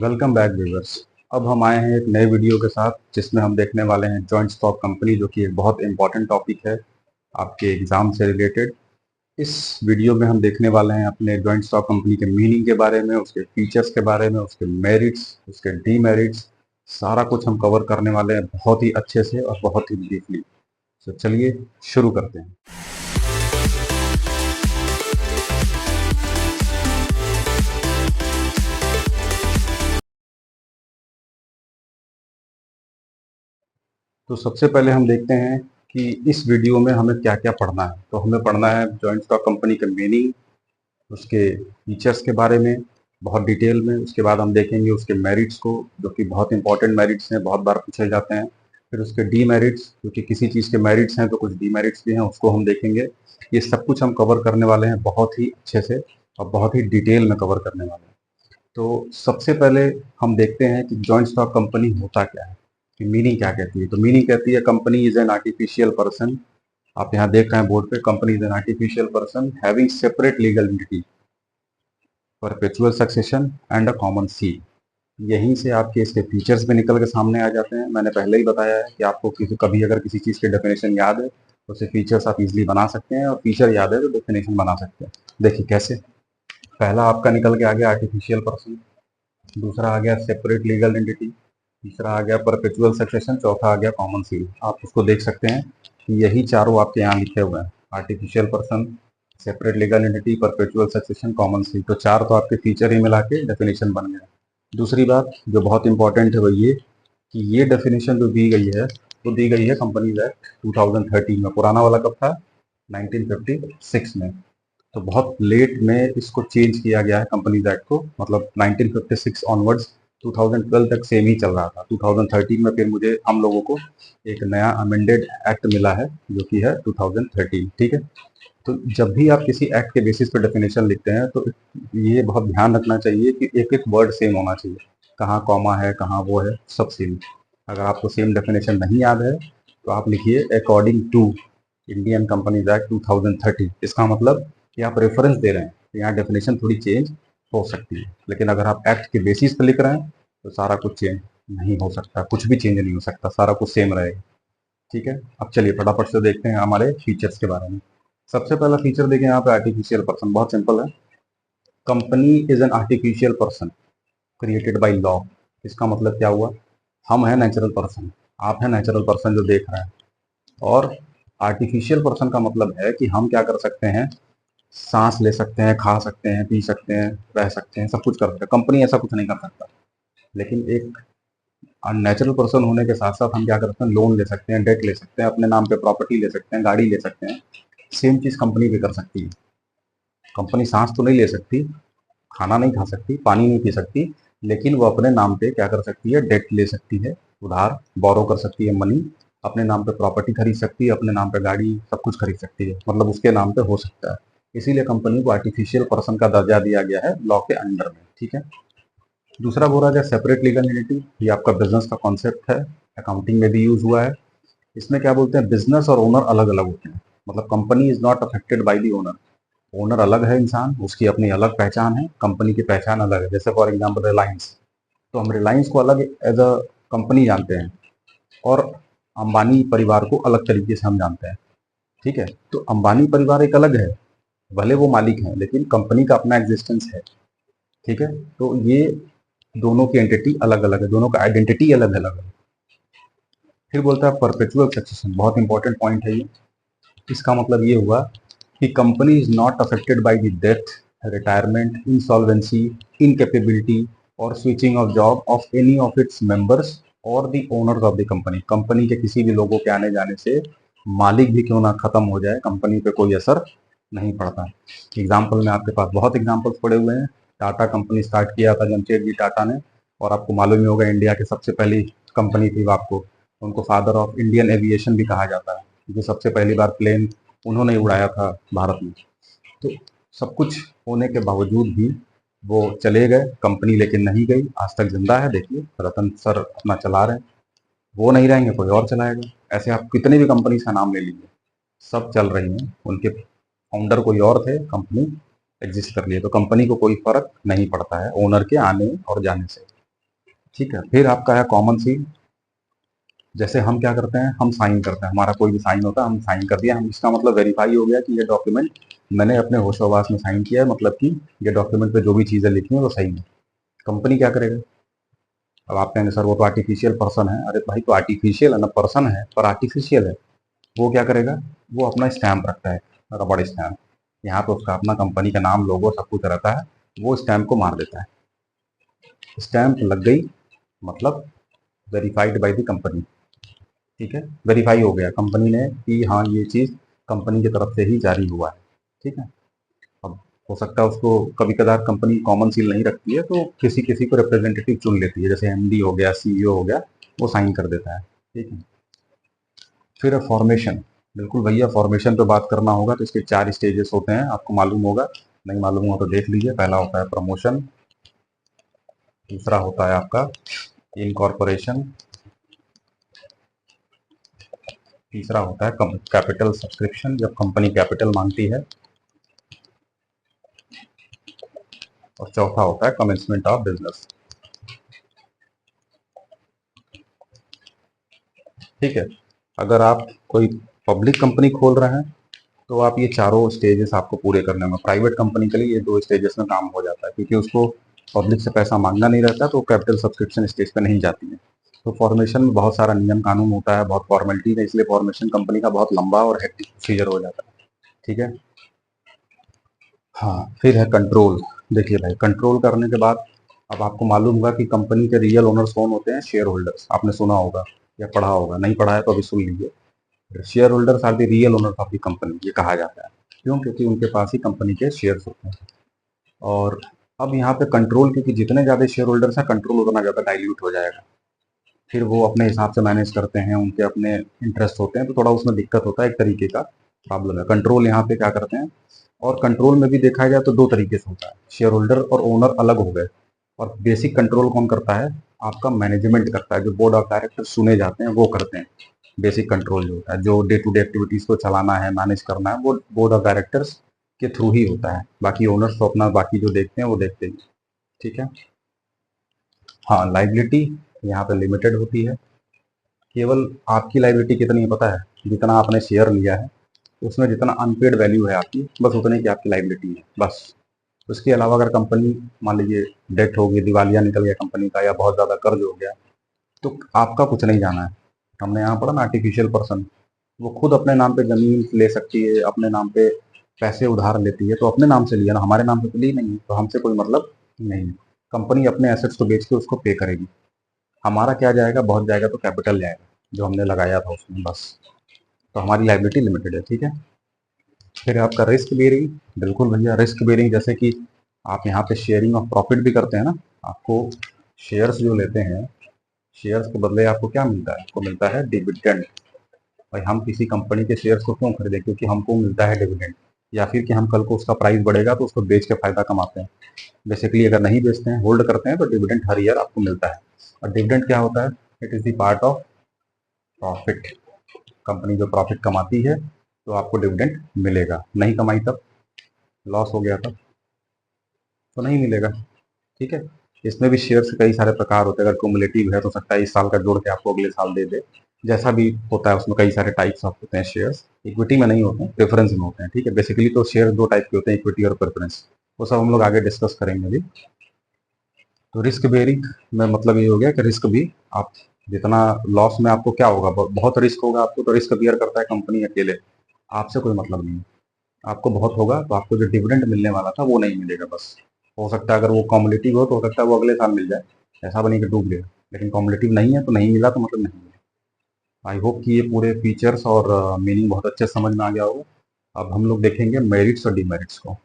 Welcome back viewers. अब हम आए हैं एक नए वीडियो के साथ जिसमें हम देखने वाले हैं जॉइंट स्टॉक कंपनी, जो कि एक बहुत इंपॉर्टेंट टॉपिक है आपके एग्जाम से रिलेटेड। इस वीडियो में हम देखने वाले हैं अपने जॉइंट स्टॉक कंपनी के मीनिंग के बारे में, उसके फीचर्स के बारे में, उसके मेरिट्स, उसके डीमेरिट्स, सारा कुछ हम कवर करने वाले हैं बहुत ही अच्छे से और बहुत ही ब्रीफली। तो चलिए शुरू करते हैं। तो सबसे पहले हम देखते हैं कि इस वीडियो में हमें क्या क्या पढ़ना है। तो हमें पढ़ना है जॉइंट स्टॉक कंपनी के मीनिंग, उसके फीचर्स के बारे में बहुत डिटेल में। उसके बाद हम देखेंगे उसके मेरिट्स को, जो कि बहुत इंपॉर्टेंट मेरिट्स हैं, बहुत बार पूछे जाते हैं। फिर उसके डीमेरिट्स, क्योंकि किसी चीज़ के मेरिट्स हैं तो कुछ डीमेरिट्स भी हैं, उसको हम देखेंगे। ये सब कुछ हम कवर करने वाले हैं बहुत ही अच्छे से और बहुत ही डिटेल में कवर करने वाले हैं। तो सबसे पहले हम देखते हैं कि जॉइंट स्टॉक कंपनी होता क्या है, कि मीनिंग क्या कहती है। तो मीनिंग कहती है company is an artificial person. आप यहाँ देख रहे हैं बोर्ड पे, company is an artificial person having separate legal entity, perpetual succession and a common seal. यहीं से आपके इसके फीचर्स भी निकल के सामने आ जाते हैं। मैंने पहले ही बताया है कि आपको कभी अगर किसी चीज़ की डेफिनेशन याद है तो उसे फीचर्स आप इजीली बना सकते हैं, और फीचर याद है तो डेफिनेशन बना सकते हैं। देखिए कैसे। पहला आपका निकल के आ गया आर्टिफिशियल पर्सन, दूसरा आ गया सेपरेट लीगल एंटिटी, तीसरा आ गया परपेचुअल सक्सेशन, चौथा आ गया कॉमन सील। आप उसको देख सकते हैं कि यही चारों आपके यहाँ लिखे हुए हैं, artificial person, separate legal entity, perpetual succession, common seal. तो चार तो आपके फीचर ही मिला के डेफिनेशन बन गया। दूसरी बात जो बहुत इंपॉर्टेंट है वो ये कि ये डेफिनेशन जो दी गई है वो दी गई है कंपनीज एक्ट 2013 में। पुराना वाला कब था? 1956 में। तो बहुत लेट में इसको चेंज किया गया है कंपनीज एक्ट को, मतलब 1956 ऑनवर्ड्स 2012 तक सेम ही चल रहा था। 2013 में फिर मुझे हम लोगों को एक नया अमेंडेड एक्ट मिला है जो कि है 2013। ठीक है। तो जब भी आप किसी एक्ट के बेसिस पे डेफिनेशन लिखते हैं तो ये बहुत ध्यान रखना चाहिए कि एक एक वर्ड सेम होना चाहिए, कहाँ कॉमा है, कहाँ वो है, सब सेम। अगर आपको सेम डेफिनेशन नहीं याद है तो आप लिखिए according to Indian companies act 2013। इसका मतलब कि आप रेफरेंस दे रहे हैं, तो यहाँ डेफिनेशन थोड़ी चेंज हो सकती है। लेकिन अगर आप एक्ट के बेसिस पे लिख रहे हैं तो सारा कुछ चेंज नहीं हो सकता, कुछ भी चेंज नहीं हो सकता, सारा कुछ सेम रहेगा। ठीक है। अब चलिए फटाफट से देखते हैं हमारे फीचर्स के बारे में। सबसे पहला फीचर देखें यहाँ पे, आर्टिफिशियल पर्सन। बहुत सिंपल है, company is an artificial person created by law. इसका मतलब क्या हुआ? हम हैं नेचुरल पर्सन, आप हैं नेचुरल पर्सन जो देख रहे हैं, और आर्टिफिशियल पर्सन का मतलब है कि हम क्या कर सकते हैं, सांस ले सकते हैं, खा सकते हैं, पी सकते हैं, रह सकते हैं, सब कुछ कर सकते हैं। कंपनी ऐसा कुछ नहीं कर सकता। लेकिन एक नेचुरल पर्सन होने के साथ साथ हम क्या करते हैं, लोन ले सकते हैं, डेट ले सकते हैं, अपने नाम पे प्रॉपर्टी ले सकते हैं, गाड़ी ले सकते हैं। सेम चीज़ कंपनी भी कर सकती है। कंपनी सांस तो नहीं ले सकती, खाना नहीं खा सकती, पानी नहीं पी सकती, लेकिन वो अपने नाम पे क्या कर सकती है, डेट ले सकती है, उधार बोरो कर सकती है मनी, अपने नाम पे प्रॉपर्टी खरीद सकती है, अपने नाम पे गाड़ी, सब कुछ खरीद सकती है, मतलब उसके नाम पे हो सकता है। इसीलिए कंपनी को आर्टिफिशियल पर्सन का दर्जा दिया गया है लॉ के अंडर में। ठीक है। दूसरा बोला जाए सेपरेट लीगल एंटिटी, ये आपका बिजनेस का कॉन्सेप्ट है, अकाउंटिंग में भी यूज हुआ है। इसमें क्या बोलते हैं, बिजनेस और ओनर अलग अलग होते हैं। मतलब company is not affected by the owner. Owner अलग है इंसान, उसकी अपनी अलग पहचान है, कंपनी की पहचान अलग है। जैसे फॉर एग्जांपल रिलायंस, तो हम रिलायंस को अलग एज अ कंपनी जानते हैं, और अंबानी परिवार को अलग तरीके से हम जानते हैं। ठीक है। तो अंबानी परिवार एक अलग है, भले वो मालिक हैं, लेकिन कंपनी का अपना एग्जिस्टेंस है। ठीक है। तो ये दोनों की एंटिटी अलग अलग है, दोनों का आइडेंटिटी अलग अलग है। फिर बोलता है परपेचुअल सक्सेशन, बहुत इंपॉर्टेंट पॉइंट है ये। इसका मतलब ये हुआ कि company is not affected by the death, retirement, insolvency, incapability और switching of job of any of its members और the owners of the company. Company के किसी भी लोगों के आने जाने से मालिक भी क्यों ना खत्म हो जाए, कंपनी पे कोई असर नहीं पड़ता। एग्जाम्पल में आपके पास बहुत एग्जाम्पल्स पड़े हुए हैं। टाटा कंपनी स्टार्ट किया था जमशेदजी टाटा ने, और आपको मालूम ही होगा इंडिया की सबसे पहली कंपनी थी वो। आपको उनको फादर ऑफ इंडियन एविएशन भी कहा जाता है, जो सबसे पहली बार प्लेन उन्होंने उड़ाया था भारत में। तो सब कुछ होने के बावजूद भी वो चले गए, कंपनी लेकिन नहीं गई, आज तक जिंदा है। देखिए रतन सर अपना चला रहे हैं, वो नहीं रहेंगे कोई और चलाएगा। ऐसे आप कितनी भी कंपनी का नाम ले लीजिए, सब चल रही हैं, उनके फाउंडर कोई और थे, कंपनी एग्जिस्ट कर लिए। तो कंपनी को कोई फर्क नहीं पड़ता है ओनर के आने और जाने से। ठीक है। फिर आपका है कॉमन सील। जैसे हम क्या करते हैं, हम साइन करते हैं, हमारा कोई भी साइन होता है, हम साइन कर दिया, हम इसका मतलब वेरीफाई हो गया कि ये डॉक्यूमेंट मैंने अपने होशोवास में साइन किया है, मतलब कि ये डॉक्यूमेंट पे जो भी चीज़ें लिखी हैं वो सही है। कंपनी क्या करेगा? अब आप कहेंगे सर वो तो आर्टिफिशियल पर्सन है। अरे भाई, तो आर्टिफिशियल है ना, पर्सन है पर आर्टिफिशियल है। वो क्या करेगा? वो अपना स्टैम्प रखता है, रबड़ स्टैम्प। यहाँ पे उसका अपना कंपनी का नाम, लोगो सब कुछ रहता है। वो स्टैम्प को मार देता है, स्टैम्प लग गई, मतलब वेरीफाइड बाय द कंपनी। ठीक है, वेरीफाई हो गया कंपनी ने कि हाँ ये चीज़ कंपनी की तरफ से ही जारी हुआ है। ठीक है। अब हो सकता है उसको कभी कदार कंपनी कॉमन सील नहीं रखती है, तो किसी किसी को रिप्रेजेंटेटिव चुन लेती है, जैसे एमडी हो गया, सीईओ हो गया, वो साइन कर देता है। ठीक है। फिर फॉर्मेशन। बिल्कुल भैया, फॉर्मेशन पे बात करना होगा तो इसके 4 स्टेजेस होते हैं, आपको मालूम होगा, नहीं मालूम हो तो देख लीजिए। पहला होता है प्रमोशन, दूसरा होता है आपका इनकॉर्पोरेशन, तीसरा होता है कैपिटल सब्सक्रिप्शन, जब कंपनी कैपिटल मांगती है, और चौथा होता है कमेंसमेंट ऑफ बिजनेस। ठीक है। अगर आप कोई पब्लिक कंपनी खोल रहे हैं तो आप ये चारों स्टेजेस आपको पूरे करने होंगे। प्राइवेट कंपनी के लिए ये 2 स्टेजेस में काम हो जाता है, क्योंकि उसको पब्लिक से पैसा मांगना नहीं रहता, तो कैपिटल सब्सक्रिप्शन स्टेज पे नहीं जाती है। तो फॉर्मेशन में बहुत सारा नियम कानून होता है, बहुत फॉर्मेलिटी है, इसलिए फॉर्मेशन कंपनी का बहुत लंबा और हेक्टिक प्रोसीजर हो जाता है। ठीक है। हाँ, फिर है कंट्रोल। देखिए भाई, कंट्रोल करने के बाद अब आपको मालूम होगा कि कंपनी के रियल ओनर्स कौन होते हैं। शेयर होल्डर्स, आपने सुना होगा या पढ़ा होगा, नहीं पढ़ा है तो अभी सुन लीजिए। Share holders are the real owners of the company, ये कहा जाता है। क्यों? क्योंकि उनके पास ही कंपनी के शेयर्स होते हैं। और अब यहाँ पे कंट्रोल, क्योंकि जितने ज़्यादा शेयर होल्डर्स हैं, कंट्रोल उतना ज़्यादा डाइल्यूट हो जाएगा। फिर वो अपने हिसाब से मैनेज करते हैं, उनके अपने इंटरेस्ट होते हैं, तो थोड़ा उसमें दिक्कत होता है, एक तरीके का प्रॉब्लम है। कंट्रोल यहाँ पे क्या करते हैं, और कंट्रोल में भी देखा जाए तो 2 तरीके से होता है। शेयर होल्डर और ओनर अलग हो गए, और बेसिक कंट्रोल कौन करता है? आपका मैनेजमेंट करता है, जो बोर्ड ऑफ डायरेक्टर चुने जाते हैं वो करते हैं। बेसिक कंट्रोल जो होता है, जो डे टू डे एक्टिविटीज़ को चलाना है, मैनेज करना है, वो बोर्ड ऑफ डायरेक्टर्स के थ्रू ही होता है। बाकी ओनर्स तो अपना बाकी जो देखते हैं वो देखते ही। ठीक है। हाँ, लाइबिलिटी यहाँ पे लिमिटेड होती है। केवल आपकी लाइबिलिटी कितनी है पता है? जितना आपने शेयर लिया है, उसमें जितना अनपेड वैल्यू है आपकी, बस उतने की आपकी लाइबिलिटी है, बस। उसके अलावा अगर कंपनी मान लीजिए डेथ हो गई, दिवालिया निकल गया कंपनी का, या बहुत ज़्यादा कर्ज हो गया, तो आपका कुछ नहीं जाना है। हमने यहाँ पढ़ा ना, आर्टिफिशियल पर्सन, वो खुद अपने नाम पे ज़मीन ले सकती है, अपने नाम पे पैसे उधार लेती है, तो अपने नाम से लिया ना, हमारे नाम से तो ली नहीं है, तो हमसे कोई मतलब नहीं है। कंपनी अपने एसेट्स को बेच के उसको पे करेगी। हमारा क्या जाएगा? बहुत जाएगा तो कैपिटल जाएगा, जो हमने लगाया था उसमें, बस। तो हमारी लाइबिलिटी लिमिटेड है। ठीक है। फिर आपका रिस्क बेयरिंग। बिल्कुल भैया, रिस्क बेयरिंग जैसे कि आप यहाँ पे शेयरिंग ऑफ प्रॉफिट भी करते हैं ना। आपको शेयर्स जो लेते हैं, शेयर्स के बदले आपको क्या मिलता है? आपको मिलता है डिविडेंड। भाई, हम किसी कंपनी के शेयर्स को क्यों खरीदें? क्योंकि हमको मिलता है डिविडेंड, या फिर कि हम कल को उसका प्राइस बढ़ेगा तो उसको बेच के फायदा कमाते हैं। बेसिकली अगर नहीं बेचते हैं, होल्ड करते हैं, तो डिविडेंड हर ईयर आपको मिलता है। और डिविडेंड क्या होता है? It is the part of profit. Company जो प्रॉफिट कमाती है तो आपको डिविडेंड मिलेगा, नहीं कमाई तब, लॉस हो गया तब, तो नहीं मिलेगा। ठीक है। इसमें भी शेयर्स के कई सारे प्रकार होते हैं। अगर क्यूमुलेटिव है तो सकता है इस साल का जोड़ के आपको अगले साल दे दे, जैसा भी होता है। उसमें कई सारे टाइप्स ऑफ होते हैं शेयर्स, इक्विटी में नहीं होते हैं, प्रेफरेंस में होते हैं। ठीक है। बेसिकली तो शेयर 2 टाइप के होते हैं, इक्विटी और प्रेफरेंस। वो सब हम लोग आगे डिस्कस करेंगे अभी। तो रिस्क बेयरिंग में मतलब ये हो गया कि रिस्क भी आप जितना, लॉस में आपको क्या होगा, बहुत रिस्क होगा आपको, तो रिस्क बियर करता है कंपनी अकेले, आपसे कोई मतलब नहीं है। आपको बहुत होगा तो आपको जो डिविडेंड मिलने वाला था वो नहीं मिलेगा, बस। हो सकता है अगर वो कॉम्युलेटिव हो तो हो सकता है वो अगले साल मिल जाए, ऐसा बनी कि डूब गया। लेकिन कॉम्युलेटिव नहीं है तो नहीं मिला, तो मतलब नहीं मिला। आई होप कि ये पूरे फीचर्स और मीनिंग बहुत अच्छे से समझ में आ गया होगा। अब हम लोग देखेंगे मेरिट्स और डिमेरिट्स को।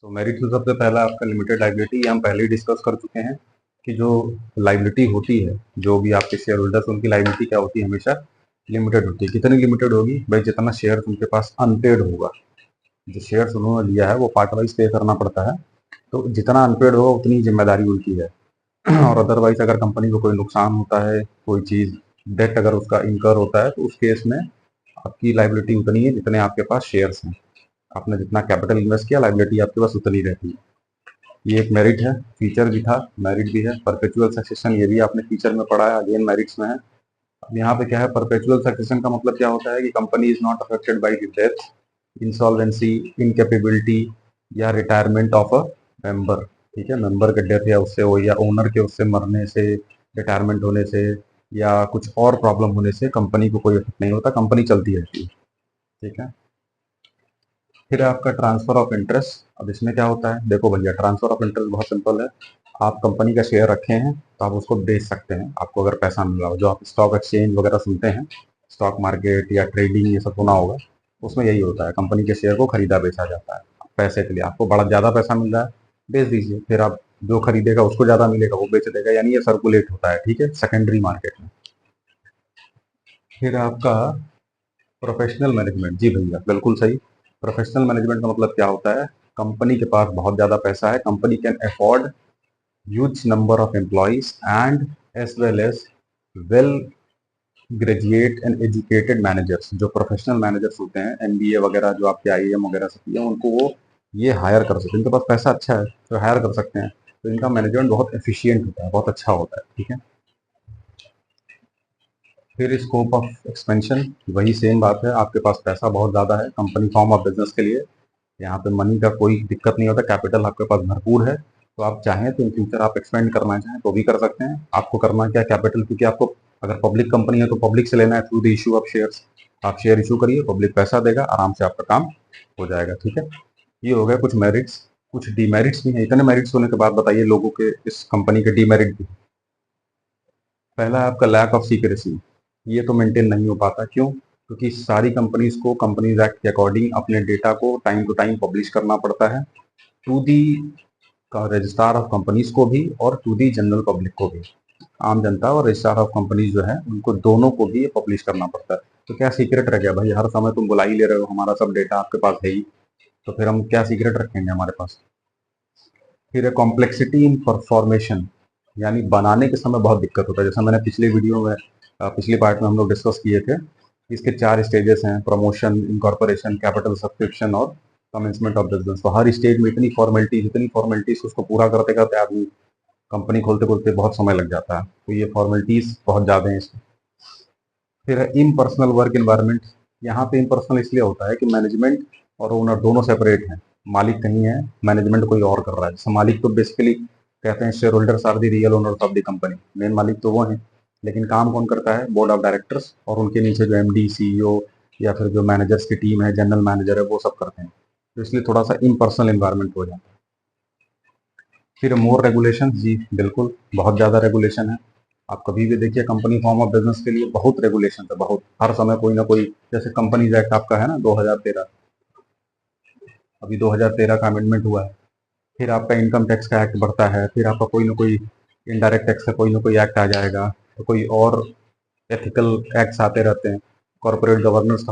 तो मेरिट तो सबसे पहला आपका लिमिटेड लाइबिलिटी, ये हम पहले ही डिस्कस कर चुके हैं कि जो लाइबिलिटी होती है, जो भी आपके शेयर होल्डर्स, उनकी लाइबिलिटी क्या होती है? हमेशा लिमिटेड होती है। कितनी लिमिटेड होगी भाई? जितना शेयर उनके पास अनपेड होगा। जो शेयर्स उन्होंने लिया है वो पार्ट वाइज पे करना पड़ता है, तो जितना अनपेड होगा उतनी जिम्मेदारी उनकी है। और अदरवाइज अगर कंपनी को कोई नुकसान होता है, कोई चीज़ डेट अगर उसका इनकर होता है, तो उस केस में आपकी लाइबिलिटी उतनी है जितने आपके पास शेयर्स हैं। आपने जितना कैपिटल इन्वेस्ट किया, लाइबिलिटी आपके पास उतनी रहती है। ये एक मेरिट है, फीचर भी था, मेरिट भी है। परपेचुअल सक्सेशन ये भी आपने फीचर में पढ़ा है, अगेन मेरिट्स में है। अब यहाँ पे क्या है, परपेचुअल सक्सेशन का मतलब क्या होता है कि company is not affected by the death, insolvency, incapability या रिटायरमेंट ऑफ अ मेंबर। ठीक है, मेंबर के डेथ या उससे हो, या ओनर के उससे मरने से, रिटायरमेंट होने से, या कुछ और प्रॉब्लम होने से कंपनी को कोई इफेक्ट नहीं होता, कंपनी चलती रहती है। ठीक है, फिर आपका ट्रांसफर ऑफ इंटरेस्ट। अब इसमें क्या होता है, देखो भैया, ट्रांसफर ऑफ इंटरेस्ट बहुत सिंपल है। आप कंपनी का शेयर रखे हैं तो आप उसको बेच सकते हैं, आपको अगर पैसा मिल रहा हो। जो आप स्टॉक एक्सचेंज वगैरह सुनते हैं, स्टॉक मार्केट या ट्रेडिंग, ये सब सुना होगा, उसमें यही होता है, कंपनी के शेयर को खरीदा बेचा जाता है पैसे के लिए। आपको बड़ा ज़्यादा पैसा मिल रहा है, बेच दीजिए, फिर आप जो खरीदेगा उसको ज़्यादा मिलेगा, वो बेच देगा, यानी ये सर्कुलेट होता है। ठीक है, सेकेंडरी मार्केट में। फिर आपका प्रोफेशनल मैनेजमेंट। जी भैया, बिल्कुल सही। प्रोफेशनल मैनेजमेंट का मतलब क्या होता है, कंपनी के पास बहुत ज़्यादा पैसा है, company can afford huge number of employees and as well as well graduate and educated managers. जो प्रोफेशनल मैनेजर्स होते हैं, एमबीए वगैरह, जो आपके आईएएम वगैरह से किए, उनको वो ये हायर कर सकते हैं, इनके पास पैसा अच्छा है तो हायर कर सकते हैं, तो इनका मैनेजमेंट बहुत एफिशिएंट होता है, बहुत अच्छा होता है। ठीक है, फिर स्कोप ऑफ एक्सपेंशन, वही सेम बात है, आपके पास पैसा बहुत ज़्यादा है कंपनी फॉर्म ऑफ बिजनेस के लिए, यहाँ पे मनी का कोई दिक्कत नहीं होता, कैपिटल आपके पास भरपूर है, तो आप चाहें तो इन फ्यूचर आप एक्सपेंड करना चाहें तो भी कर सकते हैं। आपको करना क्या, कैपिटल, क्योंकि आपको अगर पब्लिक कंपनी है तो पब्लिक से लेना है through the issue of shares. आप शेयर इशू करिए, पब्लिक पैसा देगा, आराम से आपका काम हो जाएगा। ठीक है, ये हो गया कुछ मेरिट्स। कुछ डीमेरिट्स भी हैं। इतने मेरिट्स होने के बाद बताइए लोगों के इस कंपनी के डीमेरिट भी। पहला है आपका लैक ऑफ सीक्रेसी। ये तो मेंटेन नहीं हो पाता, क्यों? क्योंकि सारी कंपनीज को कंपनीज एक्ट के अकॉर्डिंग अपने डेटा को टाइम टू टाइम पब्लिश करना पड़ता है, to the registrar of companies को भी और टू दी जनरल पब्लिक को भी। आम जनता और रजिस्ट्रार ऑफ कंपनीज जो है उनको दोनों को भी ये पब्लिश करना पड़ता है। तो क्या सीक्रेट रह गया भाई, हर समय तुम बुला ही ले रहे हो, हमारा सब डेटा आपके पास है ही, तो फिर हम क्या सीक्रेट रखेंगे हमारे पास। फिर है कॉम्प्लेक्सिटी इन परफॉर्मेशन, यानी बनाने के समय बहुत दिक्कत होता है। जैसे मैंने पिछली वीडियो में, पिछली पार्ट में हम लोग डिस्कस किए थे, इसके 4 स्टेजेस हैं, प्रमोशन, इनकॉर्पोरेशन, कैपिटल सब्सक्रिप्शन और कमेंसमेंट ऑफ बिजनेस। तो हर स्टेज में इतनी फॉर्मेलिटीज उसको पूरा करते करते आदमी कंपनी खोलते खोलते बहुत समय लग जाता है, तो ये फॉर्मेलिटीज बहुत ज़्यादा हैं इसमें। फिर है इम्पर्सनल वर्क इन्वायरमेंट। यहाँ पे इम्पर्सनल इसलिए होता है कि मैनेजमेंट और ओनर दोनों सेपरेट हैं, मालिक कहीं है, मैनेजमेंट कोई और कर रहा है। जैसे मालिक तो बेसिकली कहते हैं share holders are the real owners of the company, main मालिक तो वो हैं, लेकिन काम कौन करता है, बोर्ड ऑफ डायरेक्टर्स और उनके नीचे जो एमडी, सीईओ या फिर जो मैनेजर्स की टीम है, जनरल मैनेजर है, वो सब करते हैं। तो इसलिए थोड़ा सा इम्पर्सनल इन्वायरमेंट हो जाता है। फिर मोर रेगुलेशन। जी बिल्कुल, बहुत ज़्यादा रेगुलेशन है। आप कभी भी देखिए कंपनी फॉर्म ऑफ बिजनेस के लिए बहुत रेगुलेशन है, बहुत, हर समय कोई ना कोई। जैसे कंपनीज एक्ट आपका है ना 2013, अभी 2013 का अमेंडमेंट हुआ है। फिर आपका इनकम टैक्स का एक्ट बढ़ता है, फिर आपका कोई ना कोई इनडायरेक्ट टैक्स का कोई ना कोई एक्ट आ जाएगा, तो कोई और एथिकल एक्ट्स आते रहते हैं, कॉर्पोरेट गवर्नेंस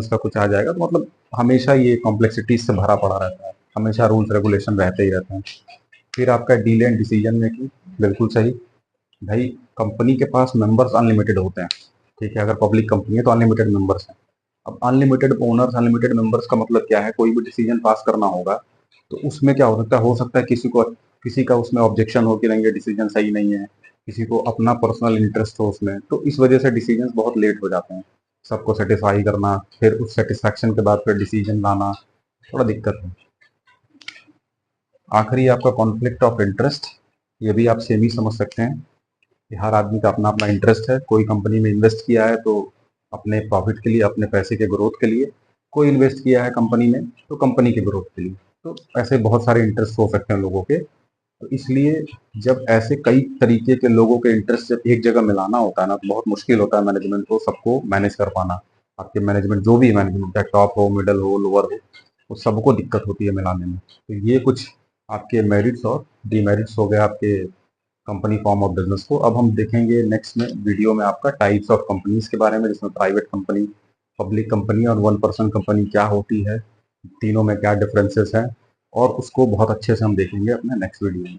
का कुछ आ जाएगा। तो मतलब हमेशा ये कॉम्प्लेक्सिटीज से भरा पड़ा रहता है, हमेशा रूल्स रेगुलेशन रहते ही रहते हैं। फिर आपका डीले इन डिसीजन मेकिंग, बिल्कुल सही भाई। कंपनी के पास मेंबर्स अनलिमिटेड होते हैं, ठीक है, अगर पब्लिक कंपनी है तो अनलिमिटेड मेंबर्स हैं। अब अनलिमिटेड ओनर्स, अनलिमिटेड मेंबर्स का मतलब क्या है, कोई भी डिसीजन पास करना होगा तो उसमें क्या हो सकता है किसी का उसमें ऑब्जेक्शन हो कि नहीं ये डिसीजन सही नहीं है, किसी को अपना पर्सनल इंटरेस्ट हो उसमें, तो इस वजह से डिसीजन बहुत लेट हो जाते हैं। सबको सेटिस्फाई करना, फिर उस सेटिस्फैक्शन के बाद फिर डिसीजन लाना, थोड़ा दिक्कत है। आखिरी आपका कॉन्फ्लिक्ट ऑफ इंटरेस्ट, ये भी आप सेम ही समझ सकते हैं कि हर आदमी का अपना अपना इंटरेस्ट है। कोई कंपनी में इन्वेस्ट किया है तो अपने प्रॉफिट के लिए, अपने पैसे के ग्रोथ के लिए, कोई इन्वेस्ट किया है कंपनी में तो कंपनी के ग्रोथ के लिए। तो ऐसे बहुत सारे इंटरेस्ट हो सकते हैं लोगों के, तो इसलिए जब ऐसे कई तरीके के लोगों के इंटरेस्ट जब एक जगह मिलाना होता है ना, तो बहुत मुश्किल होता है मैनेजमेंट को सबको मैनेज कर पाना। आपके मैनेजमेंट जो भी मैनेजमेंट है, टॉप हो, मिडल हो, लोअर हो, वो सबको दिक्कत होती है मिलाने में। तो ये कुछ आपके मेरिट्स और डीमेरिट्स हो गए आपके कंपनी फॉर्म ऑफ बिजनेस को। अब हम देखेंगे नेक्स्ट में वीडियो में आपका टाइप्स ऑफ कंपनीज के बारे में, जिसमें प्राइवेट कंपनी, पब्लिक कंपनी और वन पर्सन कंपनी क्या होती है, तीनों में क्या डिफरेंसेस हैं, और उसको बहुत अच्छे से हम देखेंगे अपने नेक्स्ट वीडियो में।